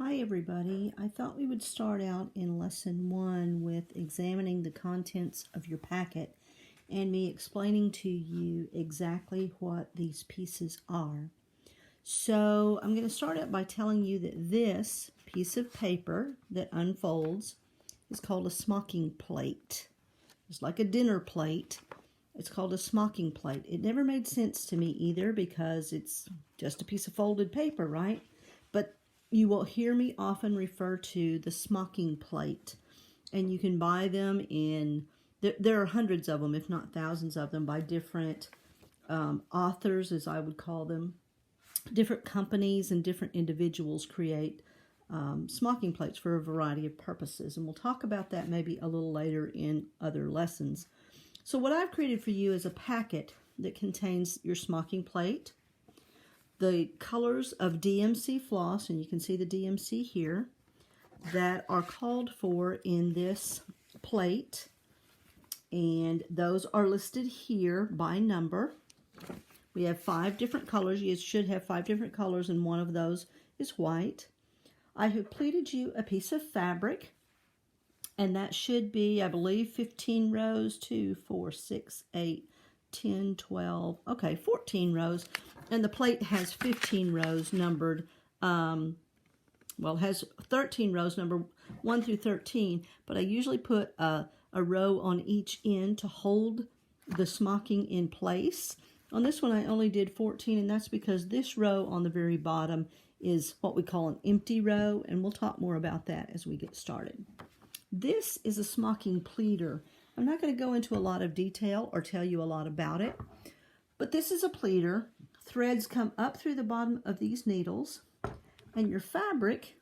Hi everybody. I thought we would start out in lesson 1 with examining the contents of your packet and me explaining to you exactly what these pieces are. So I'm going to start out by telling you that this piece of paper that unfolds is called a smocking plate. It's like a dinner plate. It's called a smocking plate. It never made sense to me either because it's just a piece of folded paper, right? But you will hear me often refer to the smocking plate, and you can buy them in, there are hundreds of them, if not thousands of them, by different authors, as I would call them. Different companies and different individuals create smocking plates for a variety of purposes, and we'll talk about that maybe a little later in other lessons. So what I've created for you is a packet that contains your smocking plate, the colors of DMC floss, and you can see the DMC here, that are called for in this plate, and those are listed here by number. We have 5 different colors. You should have 5 different colors, and one of those is white. I have pleated you a piece of fabric, and that should be, I believe, 15 rows, 2, 4, 6, 8, 10, 12, okay, 14 rows. And the plate has 15 rows numbered, well, it has 13 rows numbered 1 through 13, but I usually put a row on each end to hold the smocking in place. On this one, I only did 14, and that's because this row on the very bottom is what we call an empty row, and we'll talk more about that as we get started. This is a smocking pleater. I'm not going to go into a lot of detail or tell you a lot about it, but this is a pleater. Threads come up through the bottom of these needles, and your fabric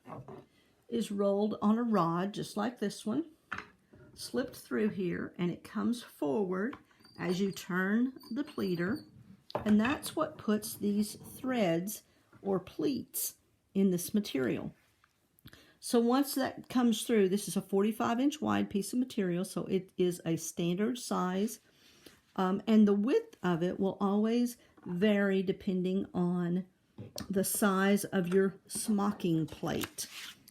is rolled on a rod just like this one, slipped through here, and it comes forward as you turn the pleater, and that's what puts these threads or pleats in this material. So once that comes through, this is a 45-inch wide piece of material, so it is a standard size, and the width of it will always vary depending on the size of your smocking plate,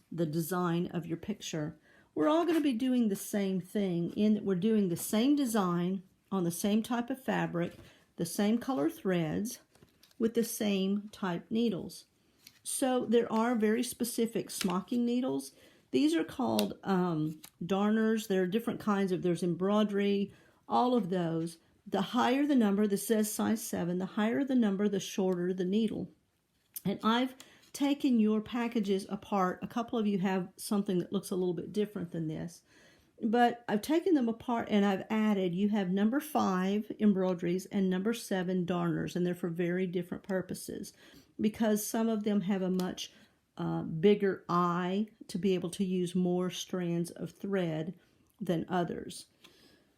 the design of your picture. We're all going to be doing the same thing in that we're doing the same design on the same type of fabric, the same color threads, with the same type needles. So there are very specific smocking needles. These are called darners. There are different kinds of, there's embroidery, all of those. The higher the number, this says size 7, the higher the number, the shorter the needle. And I've taken your packages apart. A couple of you have something that looks a little bit different than this. But I've taken them apart and I've added, you have number 5 embroideries and number 7 darners, and they're for very different purposes, because some of them have a much bigger eye to be able to use more strands of thread than others.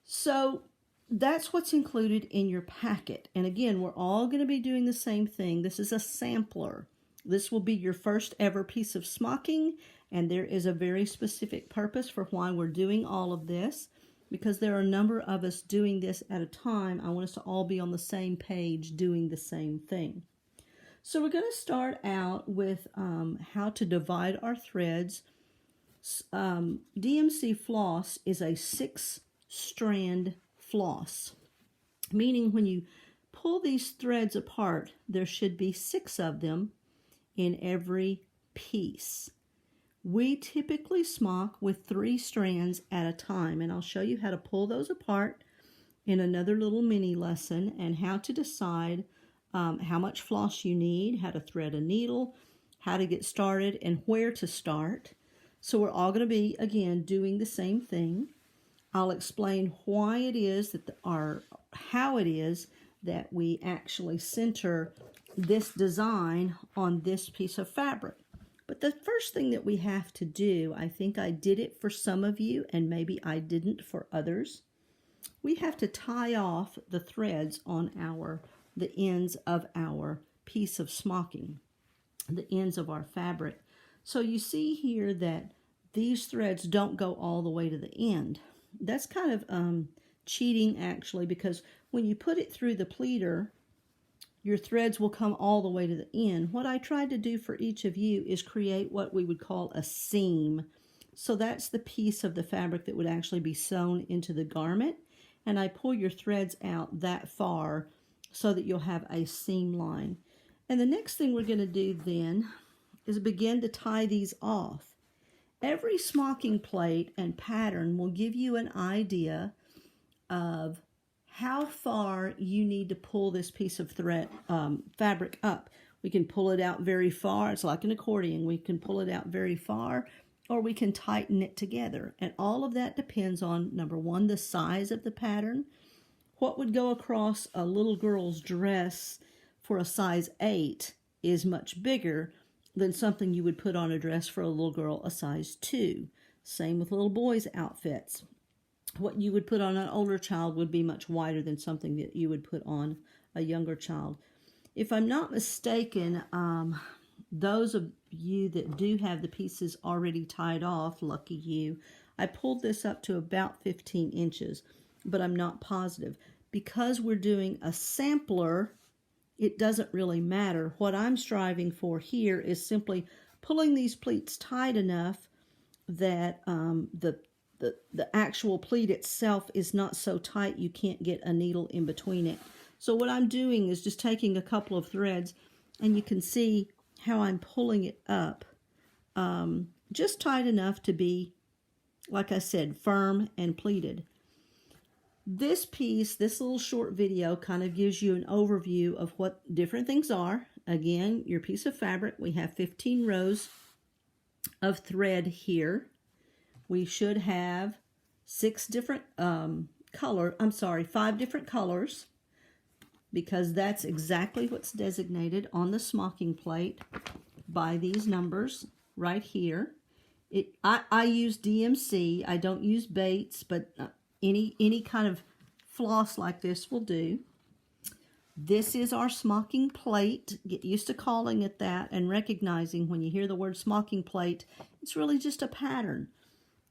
So that's what's included in your packet. And again, we're all going to be doing the same thing. This is a sampler. This will be your first ever piece of smocking, and there is a very specific purpose for why we're doing all of this, because there are a number of us doing this at a time. I want us to all be on the same page doing the same thing. So we're going to start out with how to divide our threads. DMC floss is a 6-strand floss, meaning when you pull these threads apart, there should be 6 of them in every piece. We typically smock with 3 strands at a time, and I'll show you how to pull those apart in another little mini lesson, and how to decide how much floss you need, how to thread a needle, how to get started, and where to start. So we're all going to be, again, doing the same thing. I'll explain why it is that how it is that we actually center this design on this piece of fabric. But the first thing that we have to do, I think I did it for some of you and maybe I didn't for others, we have to tie off the threads on the ends of our piece of smocking, the ends of our fabric. So you see here that these threads don't go all the way to the end. That's kind of cheating, actually, because when you put it through the pleater, your threads will come all the way to the end. What I tried to do for each of you is create what we would call a seam. So that's the piece of the fabric that would actually be sewn into the garment. And I pull your threads out that far so that you'll have a seam line. And the next thing we're going to do then is begin to tie these off. Every smocking plate and pattern will give you an idea of how far you need to pull this piece of fabric up. We can pull it out very far. It's like an accordion. We can pull it out very far, or we can tighten it together. And all of that depends on, number one, the size of the pattern. What would go across a little girl's dress for a size 8 is much bigger than something you would put on a dress for a little girl a size 2. Same with little boys' outfits. What you would put on an older child would be much wider than something that you would put on a younger child. If I'm not mistaken, those of you that do have the pieces already tied off, lucky you, I pulled this up to about 15 inches, but I'm not positive. Because we're doing a sampler, it doesn't really matter. What I'm striving for here is simply pulling these pleats tight enough that the actual pleat itself is not so tight you can't get a needle in between it. So what I'm doing is just taking a couple of threads, and you can see how I'm pulling it up just tight enough to be, like I said, firm and pleated. This piece, this little short video, kind of gives you an overview of what different things are. Again, your piece of fabric, we have 15 rows of thread here. We should have 5 different colors, because that's exactly what's designated on the smocking plate by these numbers right here. I use DMC. I don't use Bates, but any kind of floss like this will do. This is our smocking plate. Get used to calling it that and recognizing when you hear the word smocking plate, it's really just a pattern.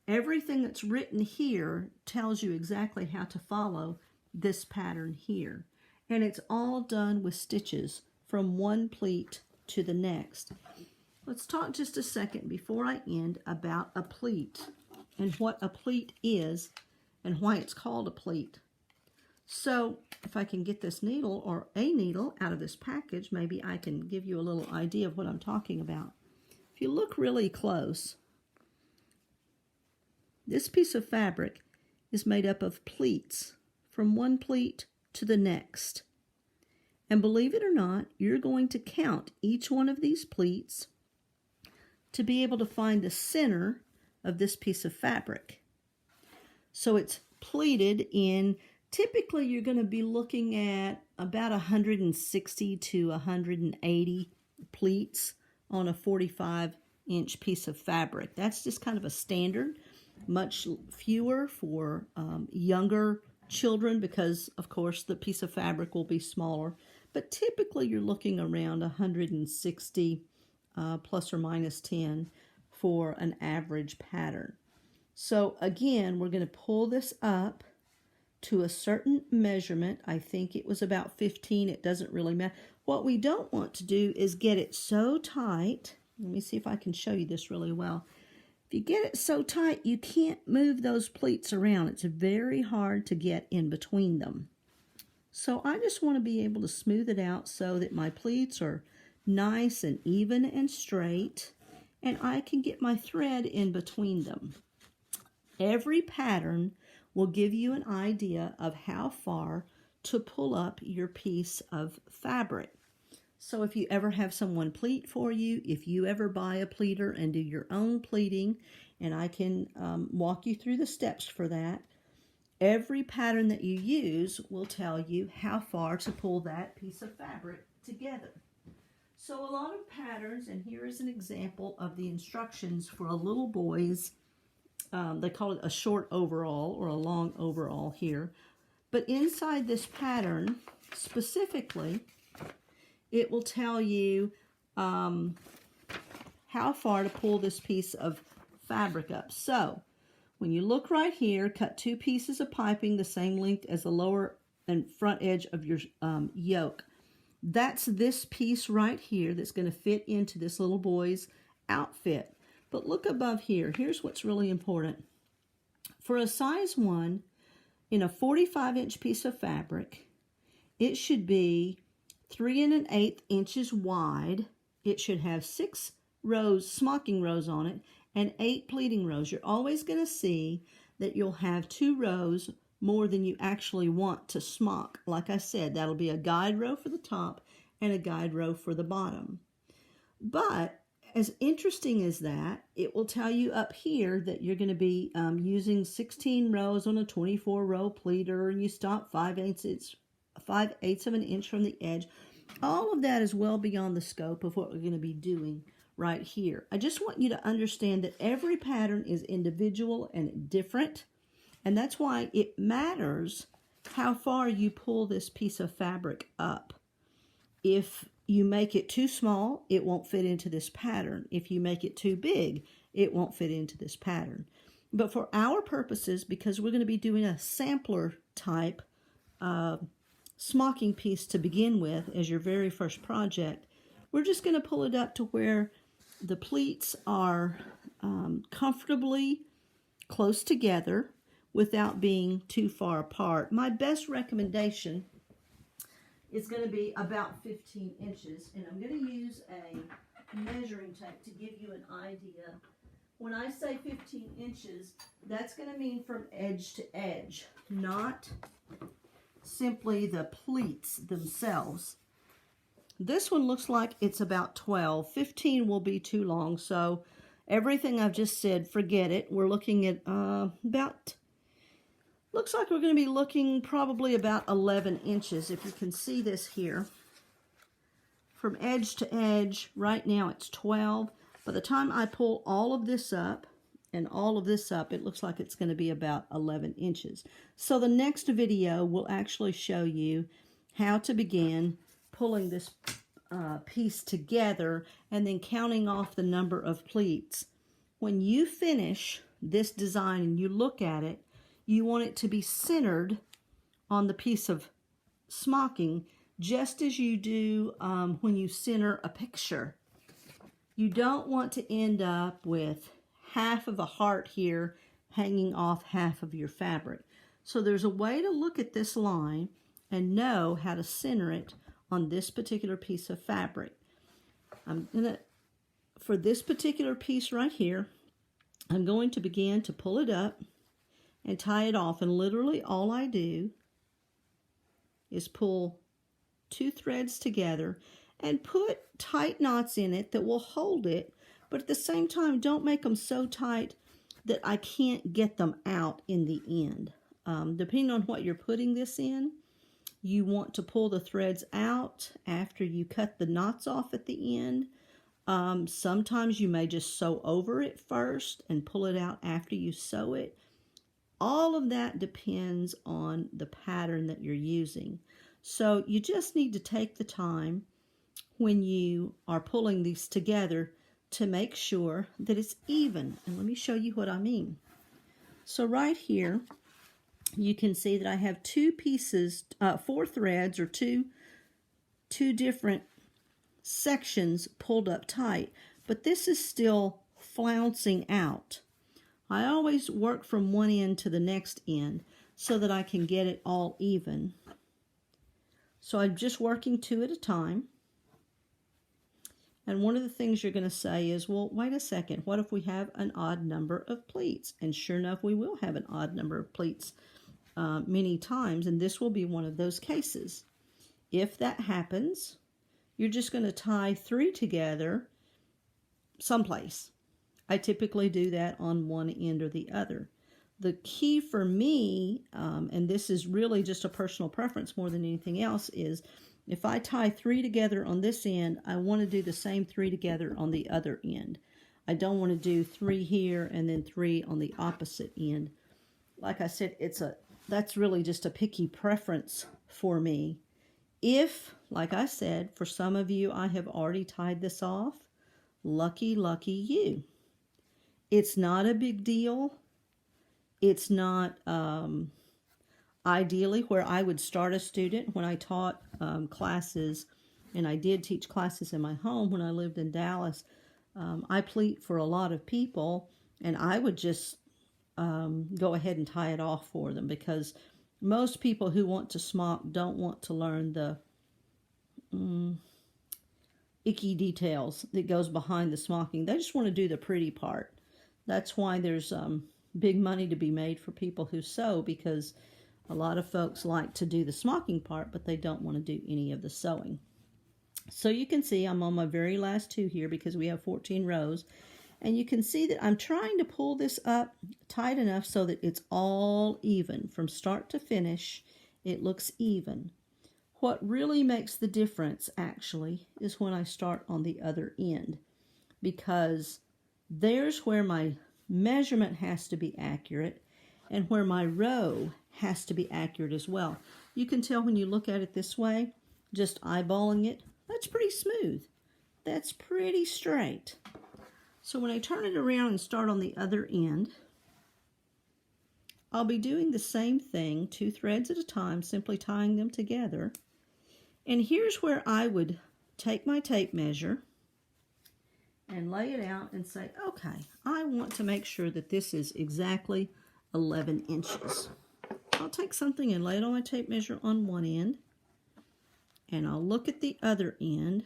Everything that's written here tells you exactly how to follow this pattern here. And it's all done with stitches from one pleat to the next. Let's talk just a second before I end about a pleat and what a pleat is and why it's called a pleat. So if I can get this needle or a needle out of this package, maybe I can give you a little idea of what I'm talking about. If you look really close, this piece of fabric is made up of pleats from one pleat to the next. And believe it or not, you're going to count each one of these pleats to be able to find the center of this piece of fabric. So it's pleated in, typically you're going to be looking at about 160 to 180 pleats on a 45-inch piece of fabric. That's just kind of a standard. Much fewer for younger children because, of course, the piece of fabric will be smaller. But typically you're looking around 160 plus or minus 10 for an average pattern. So again, we're going to pull this up to a certain measurement. I think it was about 15. It doesn't really matter. What we don't want to do is get it so tight. Let me see if I can show you this really well. If you get it so tight, you can't move those pleats around. It's very hard to get in between them. So I just want to be able to smooth it out so that my pleats are nice and even and straight, and I can get my thread in between them. Every pattern will give you an idea of how far to pull up your piece of fabric. So if you ever have someone pleat for you, if you ever buy a pleater and do your own pleating, and I can walk you through the steps for that, every pattern that you use will tell you how far to pull that piece of fabric together. So a lot of patterns, and here is an example of the instructions for a little boy's, they call it a short overall or a long overall here. But inside this pattern, specifically, it will tell you how far to pull this piece of fabric up. So when you look right here, cut 2 pieces of piping the same length as the lower and front edge of your yoke. That's this piece right here that's going to fit into this little boy's outfit. But look above here. Here's what's really important. For a size 1, in a 45-inch piece of fabric, it should be 3 1/8 inches wide. It should have 6 rows, smocking rows on it, and 8 pleating rows. You're always going to see that you'll have 2 rows more than you actually want to smock. Like I said, that'll be a guide row for the top and a guide row for the bottom. But as interesting as that, it will tell you up here that you're going to be using 16 rows on a 24-row pleater, and you stop 5/8 of an inch from the edge. All of that is well beyond the scope of what we're going to be doing right here. I just want you to understand that every pattern is individual and different, and that's why it matters how far you pull this piece of fabric up. If you make it too small, it won't fit into this pattern. If you make it too big, it won't fit into this pattern. But for our purposes, because we're going to be doing a sampler type smocking piece to begin with as your very first project, we're just going to pull it up to where the pleats are comfortably close together without being too far apart. My best recommendation is going to be about 15 inches, and I'm going to use a measuring tape to give you an idea. When I say 15 inches, that's going to mean from edge to edge, not simply the pleats themselves. This one looks like it's about 12. 15 will be too long, so everything I've just said, forget it. We're looking at looks like we're going to be looking probably about 11 inches, if you can see this here. From edge to edge, right now it's 12. By the time I pull all of this up and all of this up, it looks like it's going to be about 11 inches. So the next video will actually show you how to begin pulling this piece together and then counting off the number of pleats. When you finish this design and you look at it, you want it to be centered on the piece of smocking, just as you do when you center a picture. You don't want to end up with half of a heart here hanging off half of your fabric. So there's a way to look at this line and know how to center it on this particular piece of fabric. For this particular piece right here, I'm going to begin to pull it up and tie it off, and literally all I do is pull 2 threads together and put tight knots in it that will hold it, but at the same time don't make them so tight that I can't get them out in the end. Depending on what you're putting this in, you want to pull the threads out after you cut the knots off at the end. Sometimes you may just sew over it first and pull it out after you sew it. All of that depends on the pattern that you're using. So you just need to take the time when you are pulling these together to make sure that it's even. And let me show you what I mean. So right here, you can see that I have 2 pieces, 4 threads, or two different sections pulled up tight, but this is still flouncing out. I always work from one end to the next end so that I can get it all even. So I'm just working 2 at a time. And one of the things you're going to say is, well, wait a second, what if we have an odd number of pleats? And sure enough, we will have an odd number of pleats many times, and this will be one of those cases. If that happens, you're just going to tie 3 together someplace. I typically do that on one end or the other. The key for me, and this is really just a personal preference more than anything else, is if I tie 3 together on this end, I want to do the same 3 together on the other end. I don't want to do 3 here and then 3 on the opposite end. Like I said, that's really just a picky preference for me. If, like I said, for some of you, I have already tied this off, lucky, lucky you. It's not a big deal. It's not ideally where I would start a student when I taught classes and I did teach classes in my home when I lived in Dallas, I pleat for a lot of people, and I would just go ahead and tie it off for them, because most people who want to smock don't want to learn the icky details that goes behind the smocking. They just want to do the pretty part. That's why there's big money to be made for people who sew, because a lot of folks like to do the smocking part, but they don't want to do any of the sewing. So you can see I'm on my very last two here because we have 14 rows. And you can see that I'm trying to pull this up tight enough so that it's all even. From start to finish, it looks even. What really makes the difference, actually, is when I start on the other end, because there's where my measurement has to be accurate and where my row has to be accurate as well. You can tell when you look at it this way, just eyeballing it, that's pretty smooth. That's pretty straight. So when I turn it around and start on the other end, I'll be doing the same thing, 2 threads at a time, simply tying them together. And here's where I would take my tape measure and lay it out and say, okay, I want to make sure that this is exactly 11 inches. I'll take something and lay it on my tape measure on one end, and I'll look at the other end.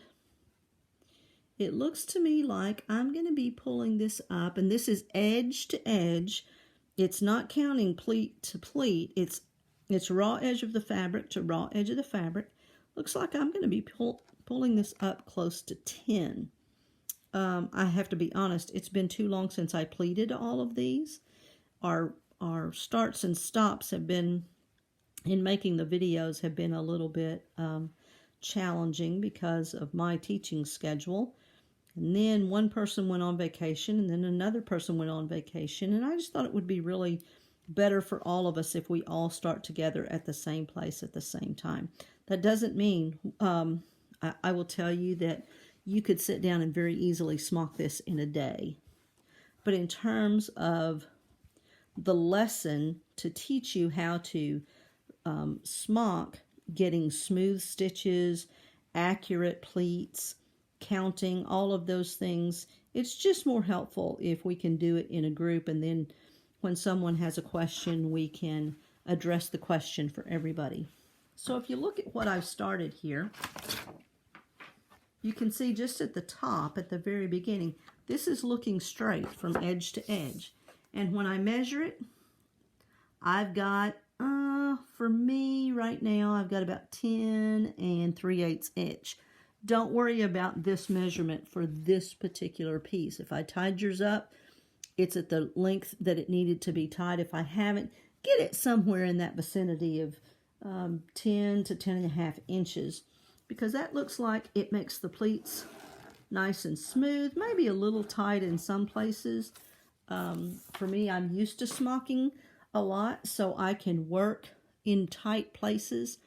It looks to me like I'm going to be pulling this up, and this is edge to edge. It's not counting pleat to pleat. It's raw edge of the fabric to raw edge of the fabric. Looks like I'm going to be pulling this up close to 10. I have to be honest, it's been too long since I pleated all of these. Our starts and stops have been, in making the videos, have been a little bit challenging because of my teaching schedule. And then one person went on vacation, and then another person went on vacation, and I just thought it would be really better for all of us if we all start together at the same place at the same time. That doesn't mean, I will tell you that you could sit down and very easily smock this in a day. But in terms of the lesson to teach you how to smock, getting smooth stitches, accurate pleats, counting, all of those things, it's just more helpful if we can do it in a group, and then when someone has a question, we can address the question for everybody. So if you look at what I've started here, you can see just at the top, at the very beginning, this is looking straight from edge to edge. And when I measure it, I've got, for me right now, I've got about 10 3/8 inch. Don't worry about this measurement for this particular piece. If I tied yours up, it's at the length that it needed to be tied. If I haven't, get it somewhere in that vicinity of 10 to 10.5 inches, because that looks like it makes the pleats nice and smooth, maybe a little tight in some places. For me, I'm used to smocking a lot, so I can work in tight places.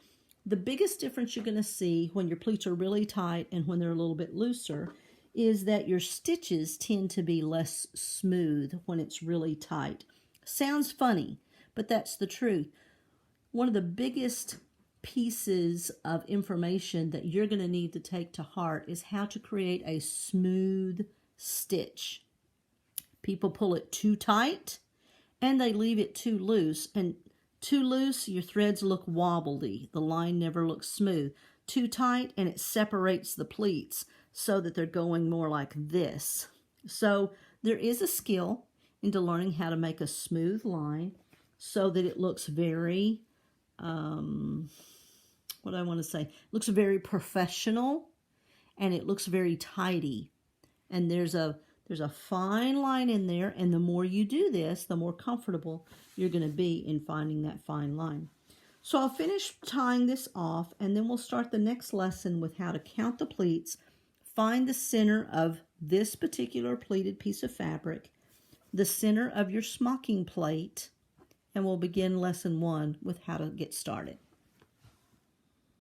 The biggest difference you're going to see when your pleats are really tight and when they're a little bit looser is that your stitches tend to be less smooth when it's really tight. Sounds funny, but that's the truth. One of the biggest pieces of information that you're going to need to take to heart is how to create a smooth stitch. People pull it too tight and they leave it too loose, and too loose, your threads look wobbly. The line never looks smooth. Too tight, and it separates the pleats so that they're going more like this. So there is a skill into learning how to make a smooth line so that it looks very, what do I want to say? It looks very professional, and it looks very tidy. And there's a fine line in there, and the more you do this, the more comfortable you're going to be in finding that fine line. So I'll finish tying this off, and then we'll start the next lesson with how to count the pleats, find the center of this particular pleated piece of fabric, the center of your smocking plate, and we'll begin lesson 1 with how to get started.